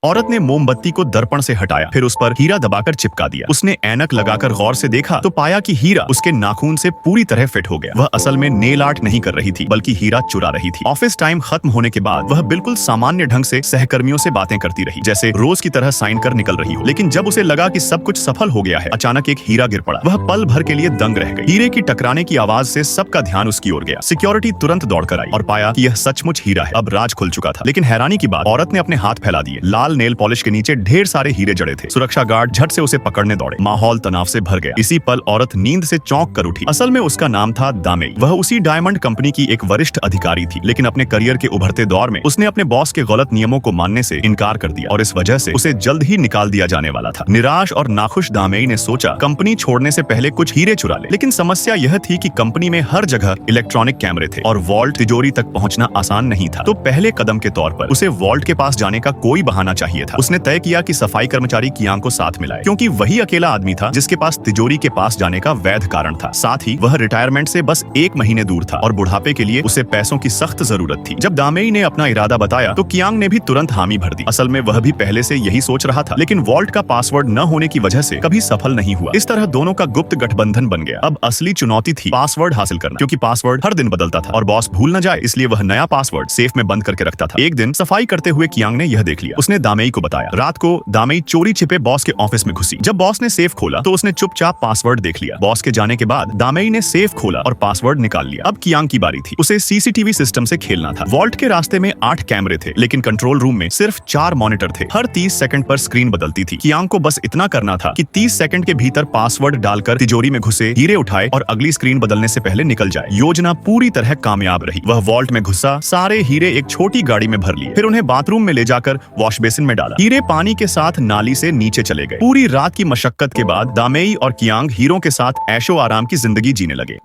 औरत ने मोमबत्ती को दर्पण से हटाया, फिर उस पर हीरा दबाकर चिपका दिया। उसने ऐनक लगाकर गौर से देखा तो पाया कि हीरा उसके नाखून से पूरी तरह फिट हो गया। वह असल में नेल आर्ट नहीं कर रही थी, बल्कि हीरा चुरा रही थी। ऑफिस टाइम खत्म होने के बाद वह बिल्कुल सामान्य ढंग से सहकर्मियों से बातें करती रही, जैसे रोज की तरह साइन कर निकल रही हो। लेकिन जब उसे लगा कि सब कुछ सफल हो गया है, अचानक एक हीरा गिर पड़ा। वह पल भर के लिए दंग रह गई। हीरे की टकराने की आवाज से सबका ध्यान उसकी ओर गया। सिक्योरिटी तुरंत दौड़कर आई और पाया कि यह सचमुच हीरा है। अब राज खुल चुका था। लेकिन हैरानी की बात, औरत ने अपने हाथ फैला दिए। लाल नेल पॉलिश के नीचे ढेर सारे हीरे जड़े थे। सुरक्षा गार्ड झट से उसे पकड़ने दौड़े। माहौल तनाव से भर गया। इसी पल औरत नींद से चौंक कर उठी। असल में उसका नाम था दामेई। वह उसी डायमंड कंपनी की एक वरिष्ठ अधिकारी थी। लेकिन अपने करियर के उभरते दौर में उसने अपने बॉस के गलत नियमों को मानने से इनकार कर दिया और इस वजह से उसे जल्द ही निकाल दिया जाने वाला था। निराश और नाखुश दामेई ने सोचा कंपनी छोड़ने से पहले कुछ हीरे चुरा ले। लेकिन समस्या यह थी कि कंपनी में हर जगह इलेक्ट्रॉनिक कैमरे थे और वॉल्ट तिजोरी तक पहुंचना आसान नहीं था। तो पहले कदम के तौर पर उसे वॉल्ट के पास जाने का कोई बहाना चाहिए था। उसने तय किया कि सफाई कर्मचारी कियांग को साथ मिलाए, क्योंकि वही अकेला आदमी था जिसके पास तिजोरी के पास जाने का वैध कारण था। साथ ही वह रिटायरमेंट से बस 1 महीने दूर था और बुढ़ापे के लिए उसे पैसों की सख्त जरूरत थी। जब दामेई ने अपना इरादा बताया तो कियांग ने भी तुरंत हामी भर दी। असल में वह भी पहले से यही सोच रहा था, लेकिन वॉल्ट का पासवर्ड न होने की वजह से कभी सफल नहीं हुआ। इस तरह दोनों का गुप्त गठबंधन बन गया। अब असली चुनौती थी पासवर्ड हासिल करना, क्योंकि पासवर्ड हर दिन बदलता था और बॉस भूल न जाए इसलिए वह नया पासवर्ड सेफ में बंद करके रखता था। एक दिन सफाई करते हुए कियांग ने यह देख लिया। उसने दामेई को बताया। रात को दामेई चोरी छिपे बॉस के ऑफिस में घुसी। जब बॉस ने सेफ खोला तो उसने चुपचाप पासवर्ड देख लिया। बॉस के जाने के बाद दामेई ने सेफ खोला और पासवर्ड निकाल लिया। अब कियांग की बारी थी। उसे सीसीटीवी सिस्टम से खेलना था। वॉल्ट के रास्ते में 8 कैमरे थे, लेकिन कंट्रोल रूम में सिर्फ 4 मॉनिटर थे। हर 30 सेकंड पर स्क्रीन बदलती थी। कियांग को बस इतना करना था कि 30 सेकंड के भीतर पासवर्ड डालकर तिजोरी में घुसे, हीरे उठाए और अगली स्क्रीन बदलने से पहले निकल जाए। योजना पूरी तरह कामयाब रही। वह वॉल्ट में घुसा, सारे हीरे एक छोटी गाड़ी में भर लिए, फिर उन्हें बाथरूम में ले जाकर वॉश बेसिन में डाला। हीरे पानी के साथ नाली से नीचे चले गए। पूरी रात की मशक्कत के बाद दामेई और कियांग हीरों के साथ ऐशो आराम की जिंदगी जीने लगे।